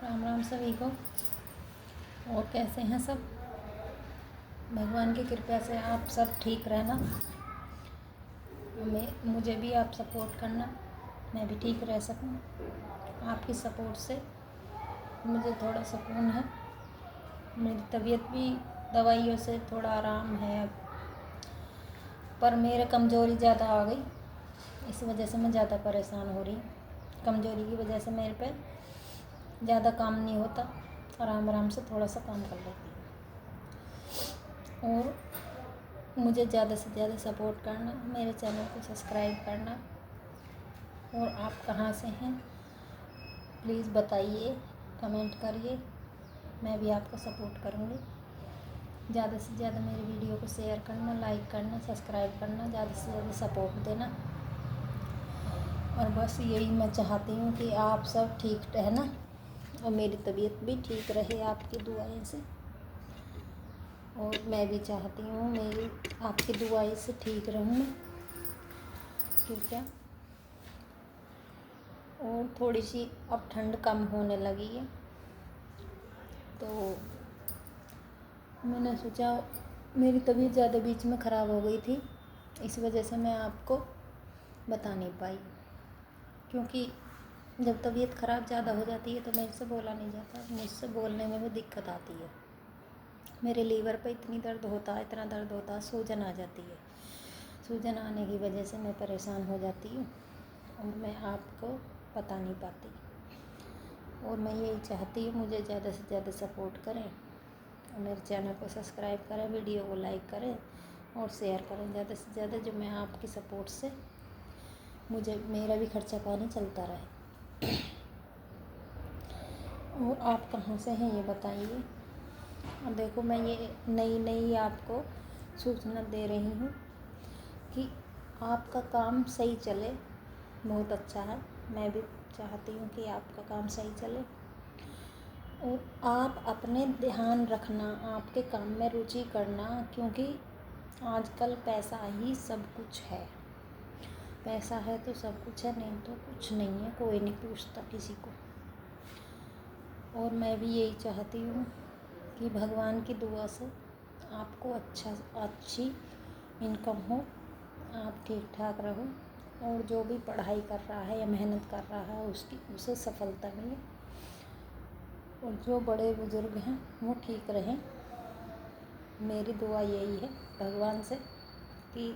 राम राम सभी को। और कैसे हैं सब? भगवान की कृपा से आप सब ठीक रहना। मुझे भी आप सपोर्ट करना, मैं भी ठीक रह सकूं। आपकी सपोर्ट से मुझे थोड़ा सुकून है। मेरी तबीयत भी दवाइयों से थोड़ा आराम है अब, पर मेरे कमज़ोरी ज़्यादा आ गई। इस वजह से मैं ज़्यादा परेशान हो रही। कमज़ोरी की वजह से मेरे पे ज़्यादा काम नहीं होता, आराम आराम से थोड़ा सा काम कर लेती हूँ। और मुझे ज़्यादा से ज़्यादा सपोर्ट करना, मेरे चैनल को सब्सक्राइब करना। और आप कहाँ से हैं प्लीज़ बताइए, कमेंट करिए, मैं भी आपको सपोर्ट करूँगी। ज़्यादा से ज़्यादा मेरी वीडियो को शेयर करना, लाइक करना, सब्सक्राइब करना, ज़्यादा से ज़्यादा सपोर्ट देना। और बस यही मैं चाहती हूँ कि आप सब ठीक रहना और मेरी तबीयत भी ठीक रहे आपकी दुआएं से। और मैं भी चाहती हूँ मेरी आपकी दुआएं से ठीक रहूँ मैं, ठीक है। और थोड़ी सी अब ठंड कम होने लगी है, तो मैंने सोचा, मेरी तबीयत ज़्यादा बीच में ख़राब हो गई थी, इस वजह से मैं आपको बता नहीं पाई। क्योंकि जब तबीयत ख़राब ज़्यादा हो जाती है तो मेरे से बोला नहीं जाता, मुझसे बोलने में भी दिक्कत आती है। मेरे लीवर पे इतनी दर्द होता है, इतना दर्द होता है, सूजन आ जाती है। सूजन आने की वजह से मैं परेशान हो जाती हूँ और मैं आपको बता नहीं पाती। और मैं यही चाहती हूँ, मुझे ज़्यादा से ज़्यादा सपोर्ट करें और मेरे चैनल को सब्सक्राइब करें, वीडियो को लाइक करें और शेयर करें ज़्यादा से ज़्यादा, जो मैं आपकी सपोर्ट से मुझे मेरा भी खर्चा पानी चलता रहे। और आप कहाँ से हैं ये बताइए। और देखो, मैं ये नई आपको सूचना दे रही हूँ कि आपका काम सही चले, बहुत अच्छा है। मैं भी चाहती हूँ कि आपका काम सही चले और आप अपने ध्यान रखना, आपके काम में रुचि करना, क्योंकि आजकल पैसा ही सब कुछ है। पैसा है तो सब कुछ है, नहीं तो कुछ नहीं है, कोई नहीं पूछता किसी को। और मैं भी यही चाहती हूँ कि भगवान की दुआ से आपको अच्छी इनकम हो, आप ठीक ठाक रहो और जो भी पढ़ाई कर रहा है या मेहनत कर रहा है उसे सफलता मिले। और जो बड़े बुजुर्ग हैं वो ठीक रहें। मेरी दुआ यही है भगवान से कि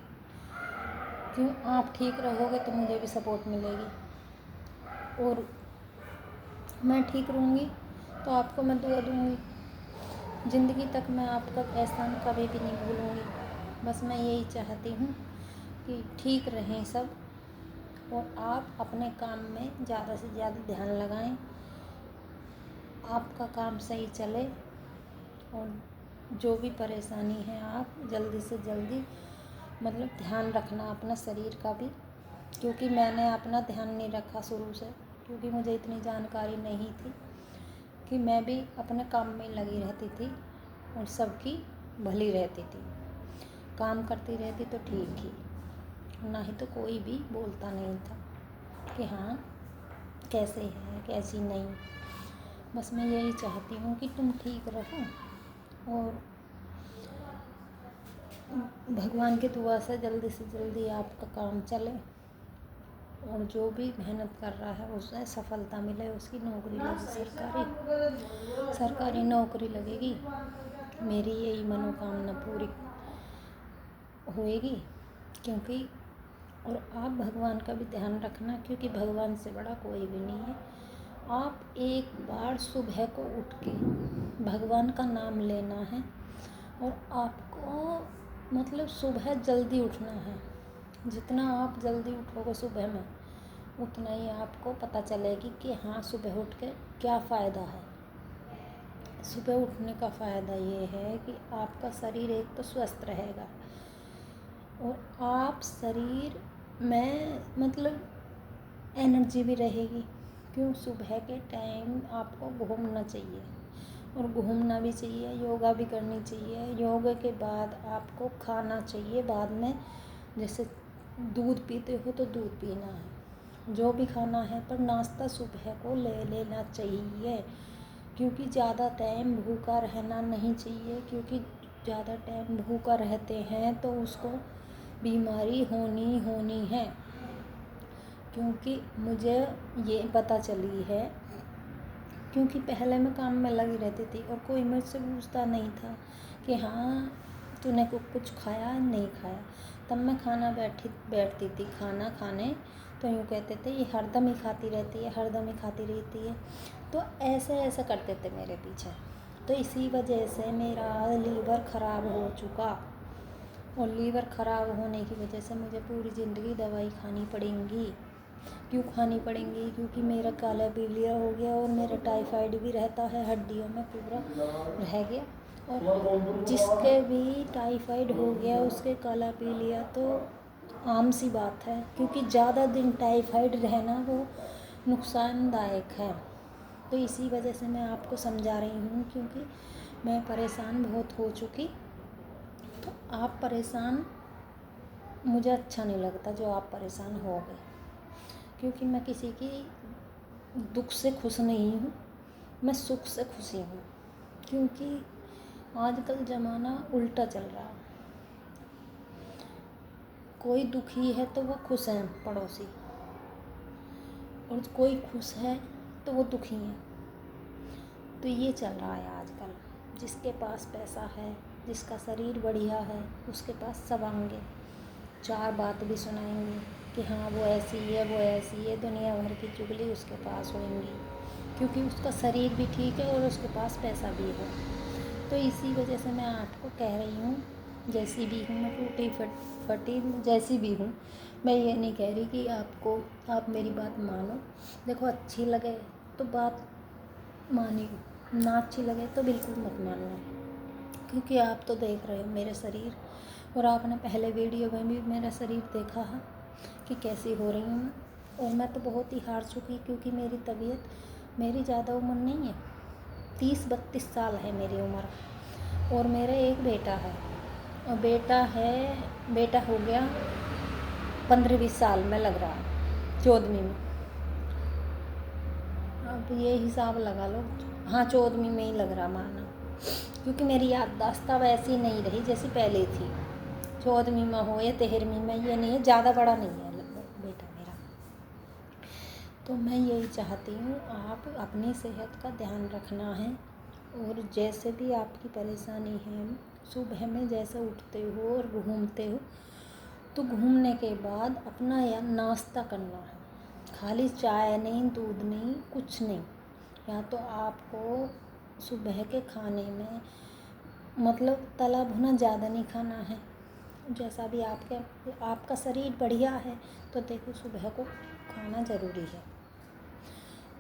क्यों आप ठीक रहोगे तो मुझे भी सपोर्ट मिलेगी, और मैं ठीक रहूँगी तो आपको मैं दुआ दूँगी। ज़िंदगी तक मैं आपका एहसान कभी भी नहीं भूलूँगी। बस मैं यही चाहती हूँ कि ठीक रहें सब और आप अपने काम में ज़्यादा से ज़्यादा ध्यान लगाएं, आपका काम सही चले। और जो भी परेशानी है आप जल्दी से जल्दी मतलब ध्यान रखना अपना शरीर का भी, क्योंकि मैंने अपना ध्यान नहीं रखा शुरू से, क्योंकि मुझे इतनी जानकारी नहीं थी कि मैं भी अपने काम में लगी रहती थी और सबकी भली रहती थी, काम करती रहती तो ठीक ही, ना ही तो कोई भी बोलता नहीं था कि हाँ कैसे है कैसी नहीं। बस मैं यही चाहती हूँ कि तुम ठीक रहो और भगवान की दुआ से जल्दी आपका काम चले और जो भी मेहनत कर रहा है उसे सफलता मिले, उसकी नौकरी लगे, सरकारी नौकरी लगेगी। मेरी यही मनोकामना पूरी होएगी। क्योंकि और आप भगवान का भी ध्यान रखना, क्योंकि भगवान से बड़ा कोई भी नहीं है। आप एक बार सुबह को उठ के भगवान का नाम लेना है और आपको मतलब सुबह जल्दी उठना है। जितना आप जल्दी उठोगे सुबह में, उतना ही आपको पता चलेगी कि हाँ सुबह उठ के क्या फ़ायदा है। सुबह उठने का फ़ायदा ये है कि आपका शरीर एक तो स्वस्थ रहेगा और आप शरीर में मतलब एनर्जी भी रहेगी। क्यों, सुबह के टाइम आपको घूमना चाहिए और घूमना भी चाहिए, योगा भी करनी चाहिए। योगा के बाद आपको खाना चाहिए बाद में, जैसे दूध पीते हो तो दूध पीना है, जो भी खाना है, पर नाश्ता सुबह को ले लेना चाहिए। क्योंकि ज़्यादा टाइम भूखा रहना नहीं चाहिए, क्योंकि ज़्यादा टाइम भूखा रहते हैं तो उसको बीमारी होनी है। क्योंकि मुझे ये पता चली है, क्योंकि पहले मैं काम में लगी रहती थी और कोई मुझसे पूछता नहीं था कि हाँ तूने कुछ खाया नहीं खाया। तब मैं बैठती थी खाना खाने, तो यूँ कहते थे ये हरदम ही खाती रहती है, हरदम ही खाती रहती है। तो ऐसे करते थे मेरे पीछे। तो इसी वजह से मेरा लीवर ख़राब हो चुका, और लीवर ख़राब होने की वजह से मुझे पूरी ज़िंदगी दवाई खानी पड़ेंगी। क्यों खानी पड़ेंगी? क्योंकि मेरा काला पीलिया हो गया और मेरा टाइफाइड भी रहता है, हड्डियों में पूरा रह गया। और जिसके भी टाइफाइड हो गया उसके काला पीलिया तो आम सी बात है, क्योंकि ज़्यादा दिन टाइफाइड रहना वो नुकसानदायक है। तो इसी वजह से मैं आपको समझा रही हूँ, क्योंकि मैं परेशान बहुत हो चुकी। तो आप परेशान, मुझे अच्छा नहीं लगता जो आप परेशान हो गए, क्योंकि मैं किसी की दुख से खुश नहीं हूँ, मैं सुख से खुशी हूँ। क्योंकि आजकल ज़माना उल्टा चल रहा है, कोई दुखी है तो वो खुश है पड़ोसी, और कोई खुश है तो वो दुखी है। तो ये चल रहा है आजकल। जिसके पास पैसा है, जिसका शरीर बढ़िया है, उसके पास सब आएंगे, चार बात भी सुनाएंगे कि हाँ वो ऐसी है, वो ऐसी है, दुनिया भर की चुगली उसके पास होंगी, क्योंकि उसका शरीर भी ठीक है और उसके पास पैसा भी है। तो इसी वजह से मैं आपको कह रही हूँ, जैसी भी हूँ मैं, टूटी फटी जैसी भी हूँ, मैं ये नहीं कह रही कि आप मेरी बात मानो। देखो अच्छी लगे तो बात मानी, ना अच्छी लगे तो बिल्कुल मत मानना, क्योंकि आप तो देख रहे हो मेरे शरीर, और आपने पहले वीडियो में भी मेरा शरीर देखा है कि कैसी हो रही हूँ। और मैं तो बहुत ही हार चुकी, क्योंकि मेरी तबीयत, मेरी ज़्यादा उम्र नहीं है, 30-32 साल है मेरी उम्र, और मेरा एक बेटा है, और बेटा हो गया 15-20 साल में लग रहा है, 14वीं में। अब ये हिसाब लगा लो, हाँ 14वीं में ही लग रहा माना, क्योंकि मेरी याददाश्त अब ऐसी नहीं रही जैसी पहले थी। 14वीं में हो या 13वीं में, ये नहीं है, ज़्यादा बड़ा नहीं है बेटा मेरा। तो मैं यही चाहती हूँ, आप अपनी सेहत का ध्यान रखना है, और जैसे भी आपकी परेशानी है, सुबह में जैसे उठते हो और घूमते हो, तो घूमने के बाद अपना या नाश्ता करना है, खाली चाय नहीं, दूध नहीं, कुछ नहीं। या तो आपको सुबह के खाने में मतलब तला भुना ज़्यादा नहीं खाना है, जैसा भी आपका शरीर बढ़िया है तो देखो सुबह को खाना ज़रूरी है,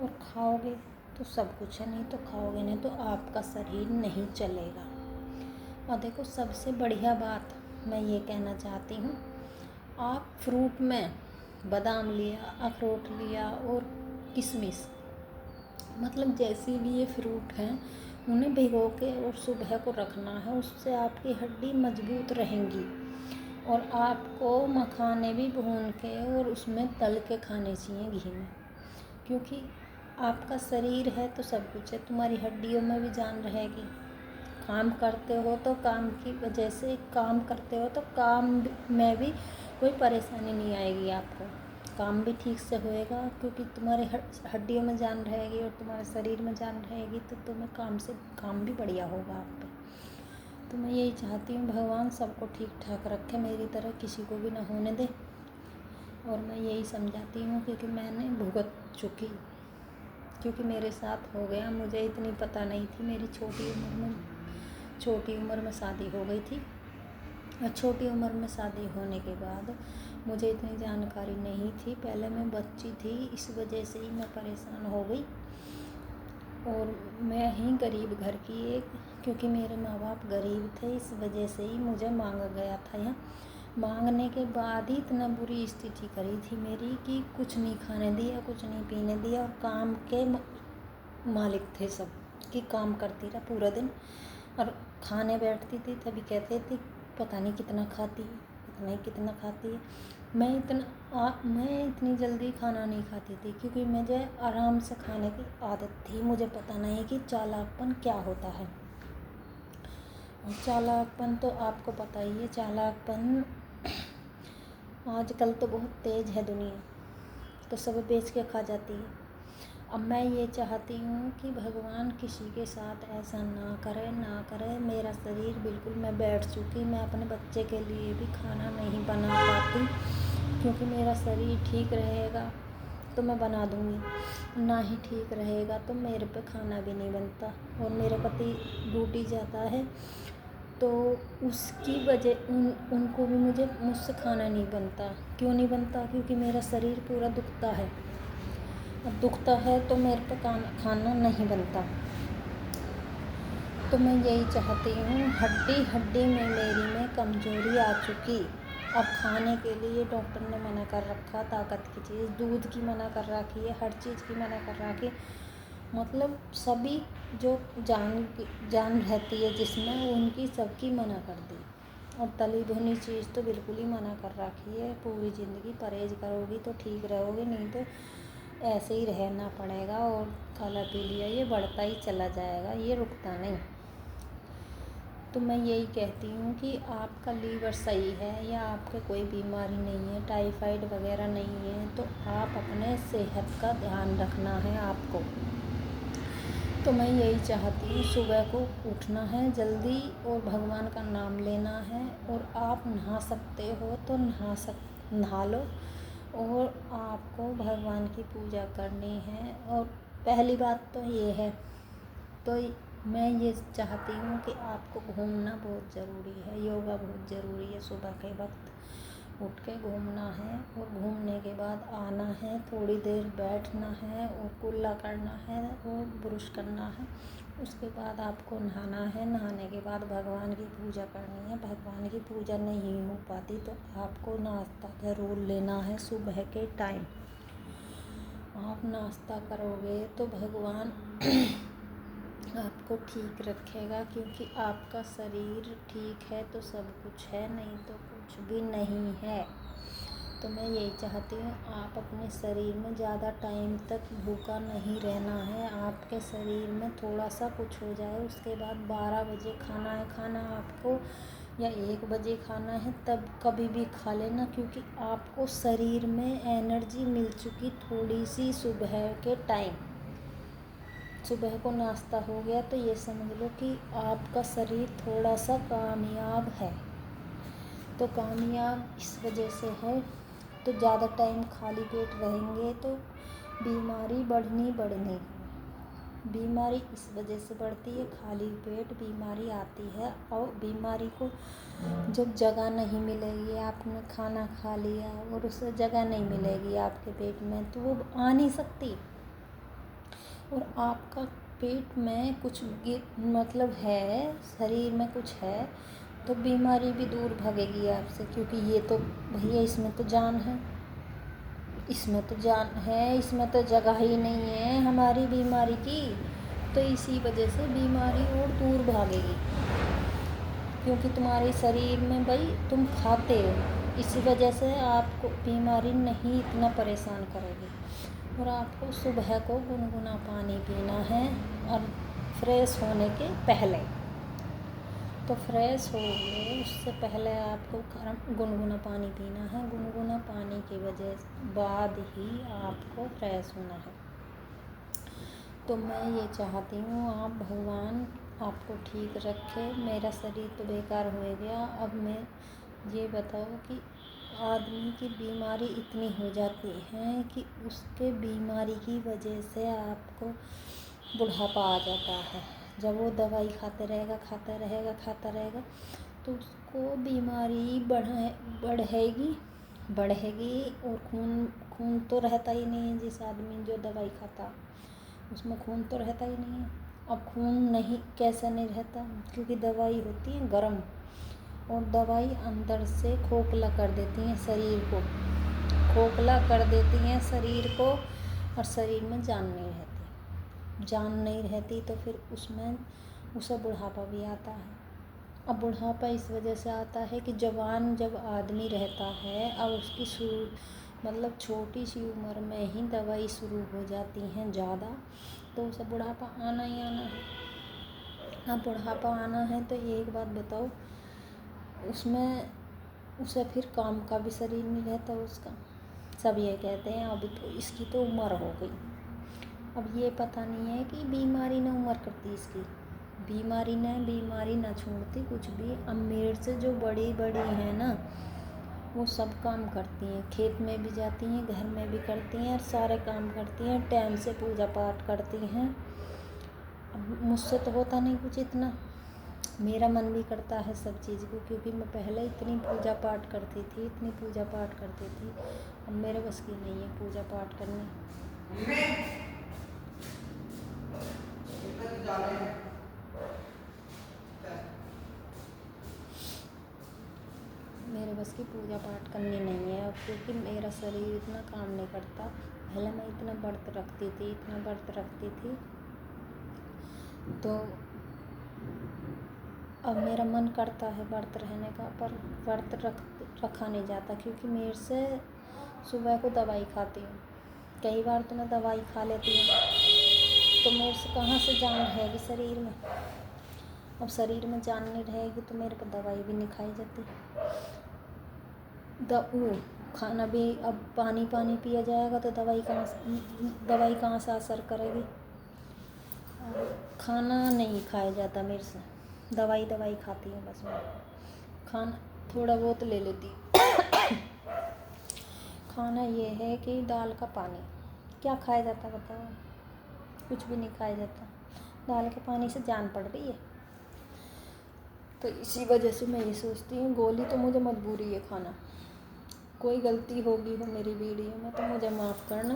और खाओगे तो सब कुछ है, नहीं तो खाओगे नहीं तो आपका शरीर नहीं चलेगा। और देखो सबसे बढ़िया बात मैं ये कहना चाहती हूँ, आप फ्रूट में बादाम लिया, अखरोट लिया और किशमिश, मतलब जैसी भी ये फ्रूट हैं उन्हें भिगो के और सुबह को रखना है, उससे आपकी हड्डी मजबूत रहेंगी। और आपको मखाने भी भून के और उसमें तल के खाने चाहिए घी में, क्योंकि आपका शरीर है तो सब कुछ है, तुम्हारी हड्डियों में भी जान रहेगी। काम करते हो तो काम की वजह से काम करते हो तो काम में भी कोई परेशानी नहीं आएगी आपको, काम भी ठीक से होएगा, क्योंकि तुम्हारे हड्डियों में जान रहेगी और तुम्हारे शरीर में जान रहेगी, तो तुम्हें काम भी बढ़िया होगा आप पे। तो मैं यही चाहती हूँ, भगवान सबको ठीक ठाक रखे, मेरी तरह किसी को भी ना होने दे। और मैं यही समझाती हूँ, क्योंकि मैंने भुगत चुकी, क्योंकि मेरे साथ हो गया, मुझे इतनी पता नहीं थी, मेरी छोटी उम्र में शादी हो गई थी, और छोटी उम्र में शादी होने के बाद मुझे इतनी जानकारी नहीं थी, पहले मैं बच्ची थी, इस वजह से ही मैं परेशान हो गई। और मैं ही गरीब घर की एक, क्योंकि मेरे माँ बाप गरीब थे, इस वजह से ही मुझे मांगा गया था यहाँ। मांगने के बाद ही इतना बुरी स्थिति करी थी मेरी कि कुछ नहीं खाने दिया, कुछ नहीं पीने दिया, और काम के मालिक थे सब, कि काम करती रहा पूरा दिन, और खाने बैठती थी तभी कहते थे पता नहीं कितना खाती है, कितना ही कितना खाती है। मैं इतनी जल्दी खाना नहीं खाती थी, क्योंकि मुझे आराम से खाने की आदत थी। मुझे पता नहीं कि चालाकपन क्या होता है। और चालाकपन तो आपको पता ही है, चालाकपन आजकल तो बहुत तेज़ है दुनिया, तो सब बेच के खा जाती है। अब मैं ये चाहती हूँ कि भगवान किसी के साथ ऐसा ना करे। मेरा शरीर बिल्कुल, मैं बैठ चुकी, मैं अपने बच्चे के लिए भी खाना नहीं बना पाती, क्योंकि मेरा शरीर ठीक रहेगा तो मैं बना दूँगी, ना ही ठीक रहेगा तो मेरे पे खाना भी नहीं बनता। और मेरे पति ड्यूटी जाता है, तो उसकी वजह उनको भी मुझसे खाना नहीं बनता। क्यों नहीं बनता? क्योंकि मेरा शरीर पूरा दुखता है। अब दुखता है तो मेरे पे खाना नहीं बनता। तो मैं यही चाहती हूँ, हड्डी हड्डी में मेरी में कमज़ोरी आ चुकी। अब खाने के लिए डॉक्टर ने मना कर रखा, ताकत की चीज़, दूध की मना कर रखी है, हर चीज़ की मना कर रखी है। मतलब सभी जो जान रहती है जिसमें, उनकी सबकी मना कर दी। और तली भुनी चीज़ तो बिल्कुल ही मना कर रखी है। पूरी ज़िंदगी परहेज करोगी तो ठीक रहोगे, नहीं तो ऐसे ही रहना पड़ेगा। और खाला पी लिया, ये बढ़ता ही चला जाएगा, ये रुकता नहीं। तो मैं यही कहती हूँ कि आपका लीवर सही है या आपके कोई बीमारी नहीं है, टाइफाइड वगैरह नहीं है, तो आप अपने सेहत का ध्यान रखना है आपको। तो मैं यही चाहती हूँ, सुबह को उठना है जल्दी और भगवान का नाम लेना है। और आप नहा सकते हो तो नहा लो, और आपको भगवान की पूजा करनी है। और पहली बात तो ये है, तो मैं ये चाहती हूँ कि आपको घूमना बहुत ज़रूरी है, योगा बहुत ज़रूरी है। सुबह के वक्त उठ के घूमना है, और घूमने के बाद आना है, थोड़ी देर बैठना है और कुल्ला करना है और ब्रश करना है। उसके बाद आपको नहाना है, नहाने के बाद भगवान की पूजा करनी है। भगवान की पूजा नहीं हो पाती तो आपको नाश्ता ज़रूर लेना है सुबह के टाइम। आप नाश्ता करोगे तो भगवान आपको ठीक रखेगा, क्योंकि आपका शरीर ठीक है तो सब कुछ है, नहीं तो कुछ भी नहीं है। तो मैं यही चाहती हूँ, आप अपने शरीर में ज़्यादा टाइम तक भूखा नहीं रहना है। आपके शरीर में थोड़ा सा कुछ हो जाए, उसके बाद 12 बजे खाना है खाना आपको, या 1 बजे खाना है, तब कभी भी खा लेना, क्योंकि आपको शरीर में एनर्जी मिल चुकी थोड़ी सी सुबह के टाइम। सुबह को नाश्ता हो गया तो ये समझ लो कि आपका शरीर थोड़ा सा कामयाब है। तो कामयाब इस वजह से है, तो ज़्यादा टाइम खाली पेट रहेंगे तो बीमारी बढ़नी बीमारी इस वजह से बढ़ती है, खाली पेट बीमारी आती है। और बीमारी को जब जगह नहीं मिलेगी, आपने खाना खा लिया और उसे जगह नहीं मिलेगी आपके पेट में, तो वो आ नहीं सकती। और आपका पेट में कुछ मतलब है, शरीर में कुछ है, तो बीमारी भी दूर भागेगी आपसे, क्योंकि ये तो भैया इसमें तो जान है, इसमें तो जान है, इसमें तो जगह ही नहीं है हमारी बीमारी की। तो इसी वजह से बीमारी और दूर भागेगी, क्योंकि तुम्हारे शरीर में भाई तुम खाते हो, इसी वजह से आपको बीमारी नहीं इतना परेशान करेगी। और आपको सुबह को गुनगुना पानी पीना है, और फ्रेश होने के पहले। तो फ्रेश हो गए उससे पहले आपको गर्म गुनगुना पानी पीना है। गुनगुना पानी की वजह बाद ही आपको फ्रेश होना है। तो मैं ये चाहती हूँ, आप भगवान आपको ठीक रखे। मेरा शरीर तो बेकार हो गया। अब मैं ये बताओ कि आदमी की बीमारी इतनी हो जाती है कि उसके बीमारी की वजह से आपको बुढ़ापा आ जाता है। जब वो दवाई खाते रहेगा तो उसको बीमारी बढ़ेगी। और खून तो रहता ही नहीं है। जिस आदमी जो दवाई खाता उसमें खून तो रहता ही नहीं है। अब खून नहीं, कैसे नहीं रहता? क्योंकि दवाई होती है गर्म, और दवाई अंदर से खोखला कर देती हैं शरीर को, खोखला कर देती हैं शरीर को, और शरीर में जान नहीं रहती तो फिर उसमें उसे बुढ़ापा भी आता है। अब बुढ़ापा इस वजह से आता है कि जवान जब आदमी रहता है अब उसकी मतलब छोटी सी उम्र में ही दवाई शुरू हो जाती हैं ज़्यादा, तो उसे बुढ़ापा आना ही आना है। अब बुढ़ापा आना है तो एक बात बताओ, उसमें उसे फिर काम का भी शरीर नहीं रहता उसका। सब ये कहते हैं अभी तो इसकी तो उम्र हो गई। अब ये पता नहीं है कि बीमारी ने उम्र करती इसकी, बीमारी ना छोड़ती कुछ भी। अब मेरे से जो बड़ी बड़ी हैं ना, वो सब काम करती हैं, खेत में भी जाती हैं, घर में भी करती हैं, सारे काम करती हैं, टाइम से पूजा पाठ करती हैं। अब मुझसे तो होता नहीं कुछ इतना, मेरा मन भी करता है सब चीज़ को, क्योंकि मैं पहले इतनी पूजा पाठ करती थी, इतनी पूजा पाठ करती थी। अब मेरे बस की नहीं है पूजा पाठ करनी। मेरे बस की पूजा पाठ करनी नहीं है अब, क्योंकि मेरा शरीर इतना काम नहीं करता। पहले मैं इतना व्रत रखती थी, तो अब मेरा मन करता है व्रत रहने का, पर व्रत रखा नहीं जाता, क्योंकि मेरे से सुबह को दवाई खाती हूँ, कई बार तो मैं दवाई खा लेती हूँ, तो मेरे से कहाँ से जान रहेगी शरीर में। अब शरीर में जान नहीं रहेगी तो मेरे पर दवाई भी नहीं खाई जाती। खाना भी, अब पानी पिया जाएगा तो दवाई कहाँ से असर करेगी। खाना नहीं खाया जाता मेरे से, दवाई खाती हूँ बस मैं। खाना थोड़ा बहुत ले लेती खाना ये है कि दाल का पानी क्या खाया जाता बताओ, कुछ भी नहीं खाया जाता। दाल के पानी से जान पड़ रही है, तो इसी वजह से मैं ये सोचती हूँ गोली तो मुझे मजबूरी है खाना। कोई गलती होगी हो मेरी वीडियो में तो मुझे माफ़ करना,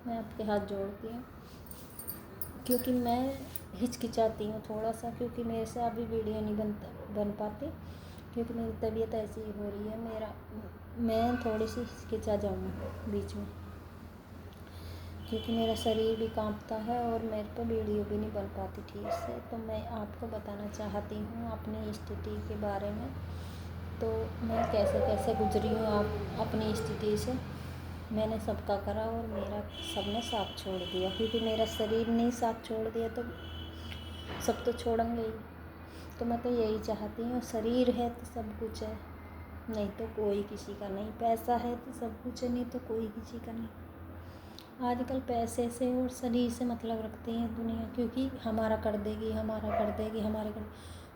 मैं आपके हाथ जोड़ती हूँ, क्योंकि मैं हिचकिचाती हूँ थोड़ा सा, क्योंकि मेरे से अभी वीडियो नहीं बन पाती, क्योंकि मेरी तबीयत ऐसी ही हो रही है। मैं थोड़ी सी हिचकिचा जाऊँगी बीच में, क्योंकि मेरा शरीर भी कांपता है और मेरे पर वीडियो भी नहीं बन पाती ठीक से। तो मैं आपको बताना चाहती हूँ अपनी स्थिति के बारे में, तो मैं कैसे कैसे गुजरी हूँ अपनी स्थिति से। मैंने सबका करा और मेरा सबने साथ छोड़ दिया, क्योंकि मेरा शरीर नहीं साथ छोड़ दिया तो सब तो छोड़ेंगे ही। तो मैं तो यही चाहती हूँ, शरीर है तो सब कुछ है, नहीं तो कोई किसी का नहीं। पैसा है तो सब कुछ है, नहीं तो कोई किसी का नहीं। आजकल पैसे से और शरीर से मतलब रखते हैं दुनिया, क्योंकि हमारा कर देगी,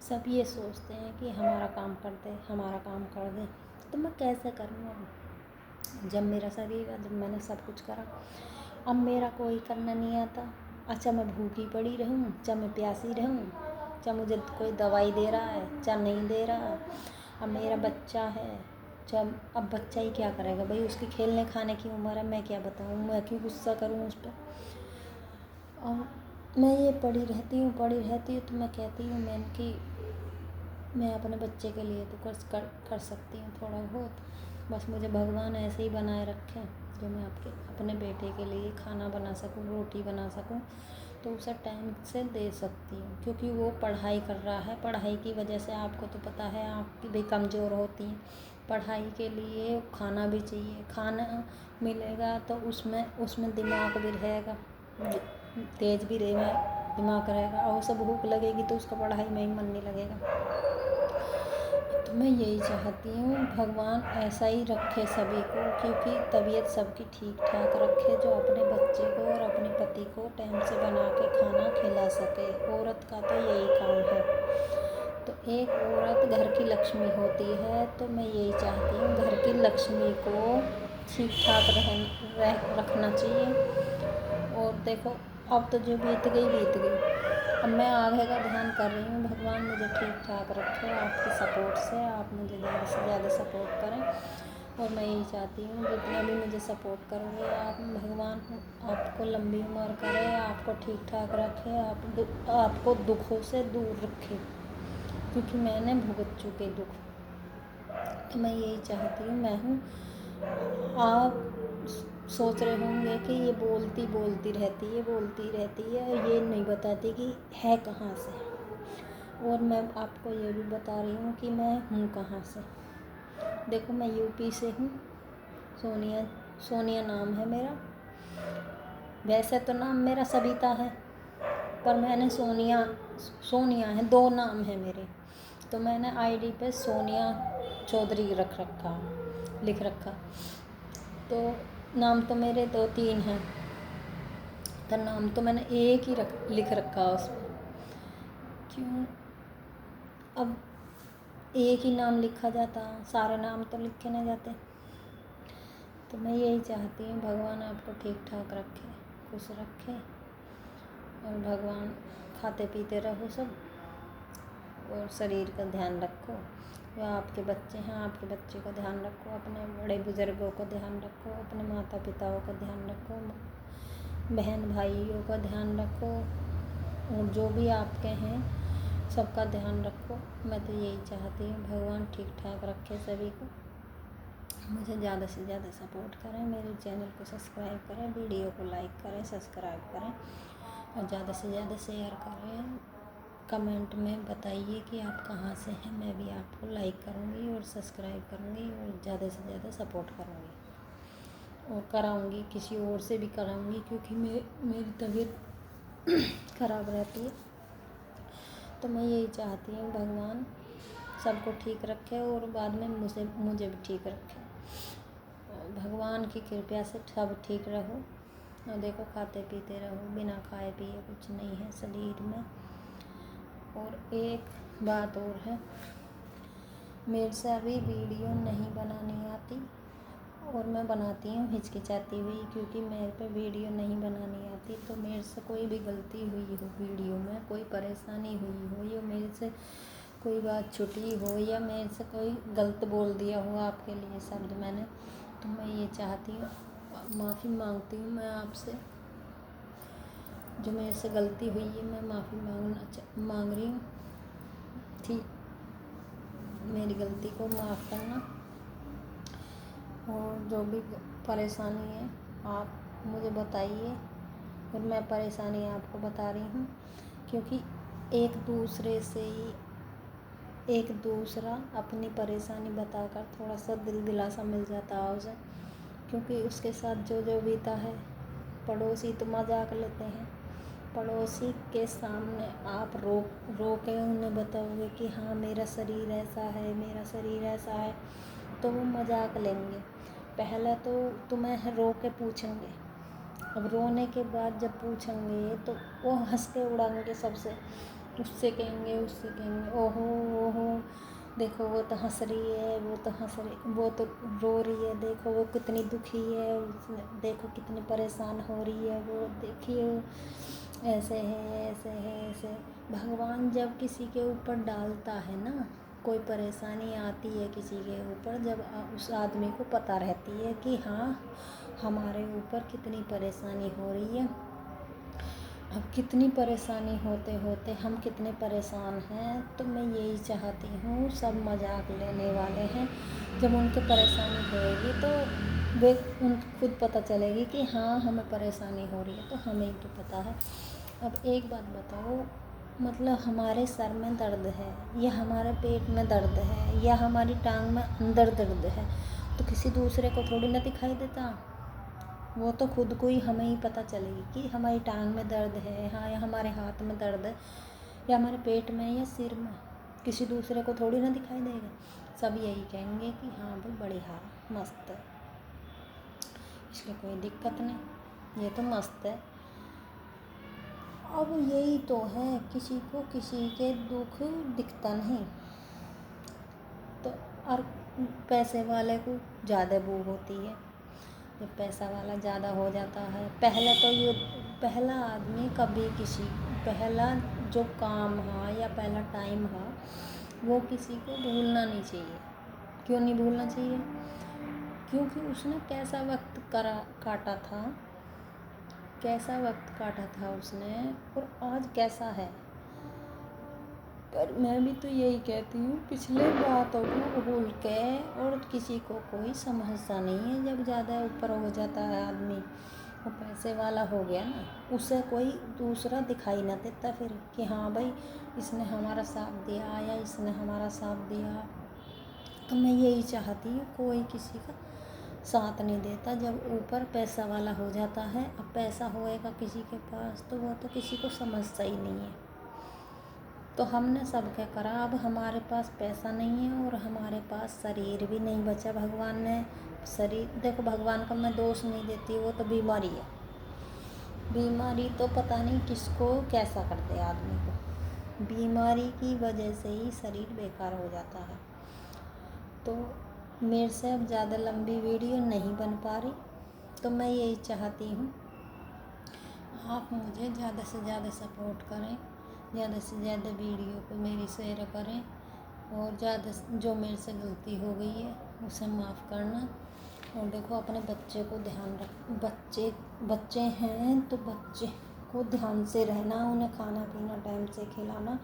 सब ये सोचते हैं कि हमारा काम कर दे। तो मैं कैसे करूँ अब, जब मेरा शरीर है, जब मैंने सब कुछ करा, अब मेरा कोई करना नहीं आता। अच्छा मैं भूखी पड़ी रहूँ, चाहे मैं प्यासी रहूँ, चाहे मुझे कोई दवाई दे रहा है चाहे नहीं दे रहा। अब मेरा बच्चा है, जब अब बच्चा ही क्या करेगा भाई, उसकी खेलने खाने की उम्र है, मैं क्या बताऊँ, मैं क्यों गुस्सा करूँ उस पर। और मैं ये पड़ी रहती हूँ तो मैं कहती हूँ कि मैं अपने बच्चे के लिए तो कर सकती हूँ थोड़ा बहुत, बस मुझे भगवान ऐसे ही बनाए रखे जो मैं अपने बेटे के लिए खाना बना सकूँ, रोटी बना सकूँ, तो उसे टाइम से दे सकती हूँ। क्योंकि वो पढ़ाई कर रहा है, पढ़ाई की वजह से आपको तो पता है आप भी कमज़ोर होती हैं। पढ़ाई के लिए खाना भी चाहिए, खाना मिलेगा तो उसमें दिमाग भी रहेगा, तेज भी रहेगा, दिमाग रहेगा। और उसे भूख लगेगी तो उसका पढ़ाई में ही मन नहीं लगेगा। तो मैं यही चाहती हूँ भगवान ऐसा ही रखे सभी को, क्योंकि तबीयत सबकी ठीक ठाक रखे, जो अपने बच्चे को और अपने पति को टाइम से बना के खाना खिला सके। औरत का तो यही काम है। तो एक औरत घर की लक्ष्मी होती है, तो मैं यही चाहती हूँ घर की लक्ष्मी को ठीक ठाक रखना चाहिए। और देखो अब तो जो बीत गई, अब मैं आगे का ध्यान कर रही हूँ। भगवान मुझे ठीक ठाक रखे आपकी सपोर्ट से, आप मुझे ज़्यादा से ज़्यादा सपोर्ट करें। और मैं यही चाहती हूँ जितना भी मुझे सपोर्ट करोगे आप, भगवान आपको लंबी उम्र करे, आपको ठीक ठाक रखे, आपको दुखों से दूर रखे, क्योंकि मैंने भुगत चुके दुख। तो मैं यही चाहती हूँ। आप सोच रहे होंगे कि ये बोलती रहती है, ये नहीं बताती कि है कहाँ से। और मैं आपको ये भी बता रही हूँ कि मैं हूँ कहाँ से। देखो मैं यूपी से हूँ, सोनिया सोनिया नाम है मेरा। वैसे तो नाम मेरा सविता है, पर मैंने सोनिया है, 2 नाम है मेरे, तो मैंने आईडी पे सोनिया चौधरी लिख रखा। तो नाम तो मेरे 2-3 हैं, तो नाम तो मैंने एक ही लिख रखा उस पर। क्यों? अब एक ही नाम लिखा जाता, सारे नाम तो लिखे नहीं जाते। तो मैं यही चाहती हूँ भगवान आपको ठीक ठाक रखे, खुश रखे, और भगवान खाते पीते रहो सब, और शरीर का ध्यान रखो। या आपके बच्चे हैं, आपके बच्चे का ध्यान रखो, अपने बड़े बुज़ुर्गों का ध्यान रखो, अपने माता पिताओं का ध्यान रखो, बहन भाइयों का ध्यान रखो, और जो भी आपके हैं सबका ध्यान रखो। मैं तो यही चाहती हूँ भगवान ठीक ठाक रखे सभी को। मुझे ज़्यादा से ज़्यादा सपोर्ट करें, मेरे चैनल को सब्सक्राइब करें, वीडियो को लाइक करें, सब्सक्राइब करें, और ज़्यादा से ज़्यादा शेयर करें। कमेंट में बताइए कि आप कहाँ से हैं, मैं भी आपको लाइक करूँगी और सब्सक्राइब करूँगी, और ज़्यादा से ज़्यादा सपोर्ट करूँगी, और कराऊँगी, किसी और से भी कराऊँगी, क्योंकि मेरी तबीयत ख़राब रहती है। तो मैं यही चाहती हूँ भगवान सबको ठीक रखे, और बाद में मुझे भी ठीक रखे। भगवान की कृपा से सब ठीक रहो, और देखो खाते पीते रहो, बिना खाए पिए कुछ नहीं है शरीर में। और एक बात और है, मेरे से अभी वीडियो नहीं बनानी आती, और मैं बनाती हूँ हिचकिचाती हुई, क्योंकि मेरे पे वीडियो नहीं बनानी आती। तो मेरे से कोई भी गलती हुई हो वीडियो में, कोई परेशानी हुई हो, या मेरे से कोई बात छुटी हो, या मेरे से कोई गलत बोल दिया हो आपके लिए शब्द मैंने, तो मैं ये चाहती हूँ, माफ़ी मांगती हूँ मैं आपसे। जो मेरे से गलती हुई है मैं माफ़ी मांग रही हूँ। ठीक, मेरी गलती को माफ़ करना, और जो भी परेशानी है आप मुझे बताइए, और मैं परेशानी आपको बता रही हूँ, क्योंकि एक दूसरा अपनी परेशानी बताकर थोड़ा सा दिल दिलासा मिल जाता है उसे, क्योंकि उसके साथ जो जो बीता है, पड़ोसी तो मजाक लेते हैं। पड़ोसी के सामने आप रो के उन्हें बताओगे कि हाँ मेरा शरीर ऐसा है, मेरा शरीर ऐसा है, तो वो मजाक लेंगे। पहले तो तुम्हें रो के पूछेंगे, अब रोने के बाद जब पूछेंगे तो वो हंस के उड़ाएंगे सबसे, उससे कहेंगे ओहो ओहो, देखो वो तो हंस रही है, वो तो रो रही है, देखो वो कितनी दुखी है, देखो कितनी परेशान हो रही है, वो देखिए ऐसे ऐसे। भगवान जब किसी के ऊपर डालता है ना, कोई परेशानी आती है किसी के ऊपर, जब उस आदमी को पता रहती है कि हाँ हमारे ऊपर कितनी परेशानी हो रही है, अब कितनी परेशानी होते होते हम कितने परेशान हैं। तो मैं यही चाहती हूँ, सब मजाक लेने वाले हैं, जब उनको परेशानी होएगी तो वे खुद पता चलेगी कि हाँ हमें परेशानी हो रही है, तो हमें ही तो पता है। अब एक बात बताओ, मतलब हमारे सर में दर्द है, या हमारे पेट में दर्द है, या हमारी टांग में अंदर दर्द है, तो किसी दूसरे को थोड़ी ना दिखाई देता। वो तो खुद को ही हमें ही पता चलेगी कि हमारी टांग में दर्द है, हाँ, या हमारे हाथ में दर्द है, या हमारे पेट में, या सिर में, किसी दूसरे को थोड़ी ना दिखाई देगा। सब यही कहेंगे कि हाँ भाई बढ़िया मस्त है, इसमें कोई दिक्कत नहीं, ये तो मस्त है। अब यही तो है, किसी को किसी के दुख दिखता नहीं, तो और पैसे वाले को ज़्यादा वो होती है, जब पैसा वाला ज़्यादा हो जाता है। पहला आदमी कभी पहला जो काम है या पहला टाइम है, वो किसी को भूलना नहीं चाहिए। क्यों नहीं भूलना चाहिए? क्योंकि उसने कैसा वक्त काटा था उसने, और आज कैसा है। पर मैं भी तो यही कहती हूँ, पिछले बातों को भूल के, और किसी को कोई समझता नहीं है जब ज़्यादा ऊपर हो जाता है आदमी, वो पैसे वाला हो गया ना, उसे कोई दूसरा दिखाई ना देता फिर कि हाँ भाई इसने हमारा साथ दिया या इसने हमारा साथ दिया। तो मैं यही चाहती हूँ, कोई किसी का साथ नहीं देता जब ऊपर पैसा वाला हो जाता है। अब पैसा होएगा किसी के पास तो वो तो किसी को समझता ही नहीं है। तो हमने सब क्या करा, अब हमारे पास पैसा नहीं है और हमारे पास शरीर भी नहीं बचा। भगवान ने शरीर, देखो भगवान का मैं दोष नहीं देती, वो तो बीमारी है। बीमारी तो पता नहीं किसको कैसा कर दे आदमी को, बीमारी की वजह से ही शरीर बेकार हो जाता है। तो मेरे से अब ज़्यादा लंबी वीडियो नहीं बन पा रही, तो मैं यही चाहती हूँ आप मुझे ज़्यादा से ज़्यादा सपोर्ट करें, ज़्यादा से ज़्यादा वीडियो को मेरी शेयर करें और ज़्यादा जो मेरे से गलती हो गई है उसे माफ़ करना। और देखो अपने बच्चे को ध्यान रख, बच्चे हैं तो बच्चे को ध्यान से रहना, उन्हें खाना पीना टाइम से खिलाना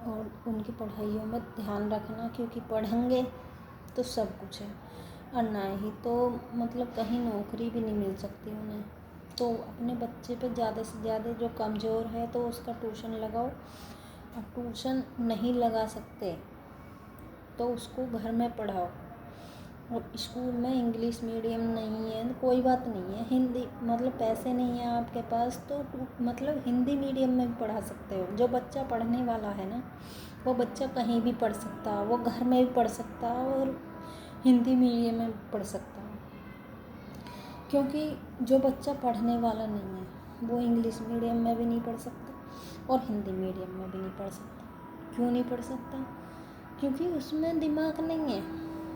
और उनकी पढ़ाइयों में ध्यान रखना, क्योंकि पढ़ेंगे तो सब कुछ है और ना ही तो मतलब कहीं नौकरी भी नहीं मिल सकती उन्हें। तो अपने बच्चे पे ज़्यादा से ज़्यादा, जो कमज़ोर है तो उसका ट्यूशन लगाओ, और ट्यूशन नहीं लगा सकते तो उसको घर में पढ़ाओ। और स्कूल में इंग्लिश मीडियम नहीं है कोई बात नहीं है, हिंदी मतलब पैसे नहीं है आपके पास तो मतलब हिंदी मीडियम में भी पढ़ा सकते हो। जो बच्चा पढ़ने वाला है ना, वो बच्चा कहीं भी पढ़ सकता है, वो घर में भी पढ़ सकता है और हिंदी मीडियम में भी पढ़ सकता है। क्योंकि जो बच्चा पढ़ने वाला नहीं है वो इंग्लिश मीडियम में भी नहीं पढ़ सकता और हिंदी मीडियम में भी नहीं पढ़ सकता। क्यों नहीं पढ़ सकता? क्योंकि उसमें दिमाग नहीं है,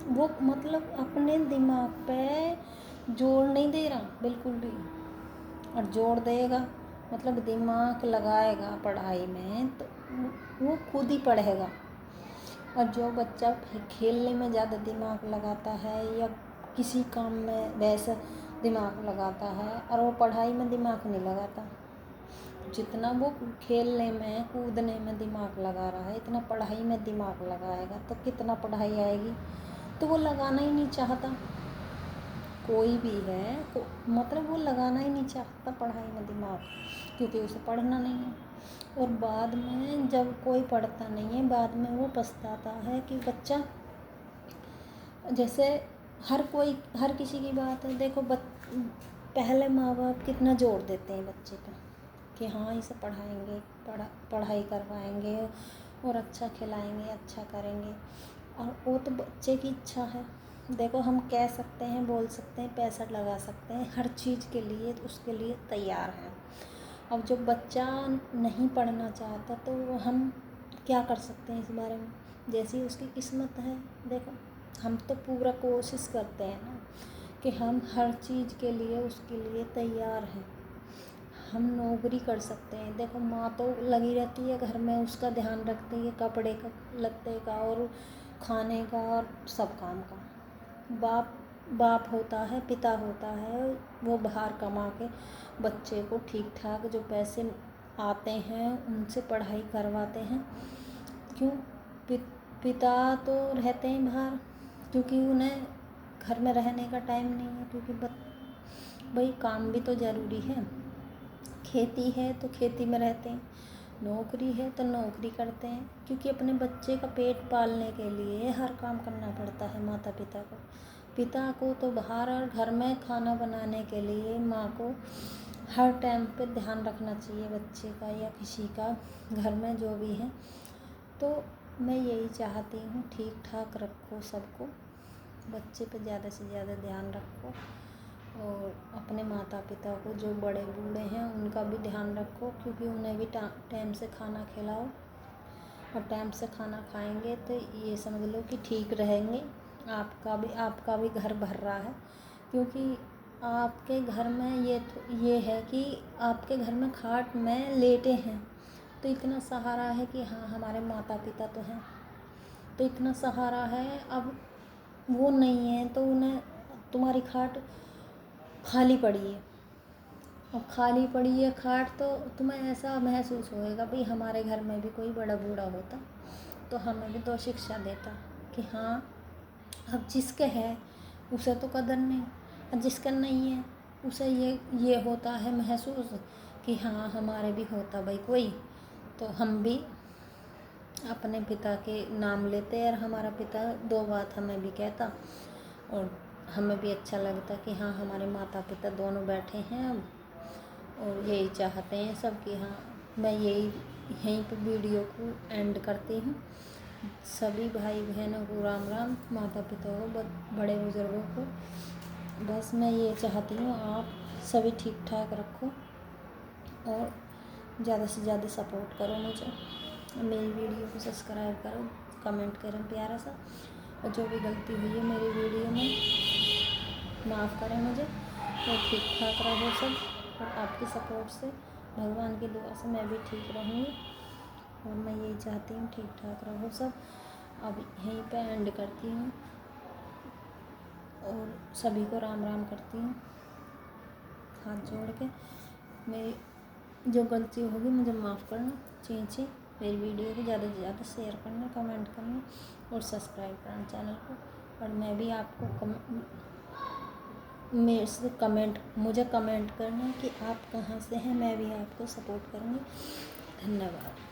वो मतलब अपने दिमाग पे जोर नहीं दे रहा बिल्कुल भी। और जोर देगा मतलब दिमाग लगाएगा पढ़ाई में तो वो खुद ही पढ़ेगा। और जो बच्चा खेलने में ज़्यादा दिमाग लगाता है या किसी काम में वैसा दिमाग लगाता है और वो पढ़ाई में दिमाग नहीं लगाता, जितना वो खेलने में कूदने में दिमाग लगा रहा है इतना पढ़ाई में दिमाग लगाएगा तो कितना पढ़ाई आएगी। तो वो लगाना ही नहीं चाहता, कोई भी है मतलब वो लगाना ही नहीं चाहता पढ़ाई में दिमाग, क्योंकि उसे पढ़ना नहीं है। और बाद में जब कोई पढ़ता नहीं है बाद में वो पछताता है कि बच्चा, जैसे हर किसी की बात है। देखो पहले माँ बाप कितना जोर देते हैं बच्चे पे कि हाँ इसे पढ़ाएंगे, पढ़ाई करवाएंगे और अच्छा खिलाएंगे, अच्छा करेंगे। और वो तो बच्चे की इच्छा है। देखो हम कह सकते हैं, बोल सकते हैं, पैसा लगा सकते हैं, हर चीज़ के लिए उसके लिए तैयार हैं। अब जो बच्चा नहीं पढ़ना चाहता तो हम क्या कर सकते हैं इस बारे में? जैसी उसकी किस्मत है। देखो हम तो पूरा कोशिश करते हैं ना कि हम हर चीज़ के लिए उसके लिए तैयार हैं। हम नौकरी कर सकते हैं। देखो माँ तो लगी रहती है घर में, उसका ध्यान रखती है कपड़े का, लत्ते का और खाने का और सब काम का। बाप होता है, पिता होता है, वो बाहर कमा के बच्चे को ठीक ठाक जो पैसे आते हैं उनसे पढ़ाई करवाते हैं। क्यों? पिता तो रहते हैं बाहर क्योंकि उन्हें घर में रहने का टाइम नहीं है, क्योंकि भाई काम भी तो ज़रूरी है। खेती है तो खेती में रहते हैं, नौकरी है तो नौकरी करते हैं, क्योंकि अपने बच्चे का पेट पालने के लिए हर काम करना पड़ता है माता पिता को। पिता को तो बाहर और घर में खाना बनाने के लिए माँ को हर टाइम पे ध्यान रखना चाहिए बच्चे का या किसी का, घर में जो भी है। तो मैं यही चाहती हूँ ठीक ठाक रखो सबको, बच्चे पे ज़्यादा से ज़्यादा ध्यान रखो और अपने माता पिता को जो बड़े बूढ़े हैं उनका भी ध्यान रखो, क्योंकि उन्हें भी टाइम से खाना खिलाओ। और टाइम से खाना खाएंगे तो ये समझ लो कि ठीक रहेंगे। आपका भी घर भर रहा है, क्योंकि आपके घर में ये है कि आपके घर में खाट में लेटे हैं तो इतना सहारा है कि हाँ हमारे माता पिता तो हैं, तो इतना सहारा है। अब वो नहीं है तो उन्हें, तुम्हारी खाट खाली पड़ी है, अब खाली पड़ी है खाट तो तुम्हें ऐसा महसूस होएगा भाई हमारे घर में भी कोई बड़ा बूढ़ा होता तो हमें भी तो शिक्षा देता कि हाँ अब जिसके है उसे तो कदर नहीं, और जिसका नहीं है उसे ये होता है महसूस कि हाँ हमारे भी होता भाई कोई, तो हम भी अपने पिता के नाम लेते और हमारा पिता दो बात हमें भी कहता और हमें भी अच्छा लगता कि हाँ हमारे माता पिता दोनों बैठे हैं अब और यही चाहते हैं सब कि हाँ। मैं यहीं पर वीडियो को एंड करती हूँ। सभी भाई बहनों को राम राम, माता पिता को, बड़े बुजुर्गों को। बस मैं ये चाहती हूँ आप सभी ठीक ठाक रखो और ज़्यादा से ज़्यादा सपोर्ट करो मुझे, मेरी वीडियो को सब्सक्राइब करो, कमेंट करें प्यारा सा, और जो भी गलती हुई है मेरी वीडियो में माफ़ करें मुझे। तो ठीक ठाक रहो सब, और आपकी सपोर्ट से, भगवान की दुआ से मैं भी ठीक रहूँगी और मैं यही चाहती हूँ ठीक ठाक रहो सब। अब यहीं पे एंड करती हूँ और सभी को राम राम करती हूँ हाथ जोड़ के। मेरी जो गलती होगी मुझे माफ़ करना, चींची मेरी वीडियो को ज़्यादा से ज़्यादा शेयर करना, कमेंट करना और सब्सक्राइब करना चैनल को। और मैं भी आपको मेरे से मुझे कमेंट करना कि आप कहाँ से हैं, मैं भी आपको सपोर्ट करूँगी। धन्यवाद।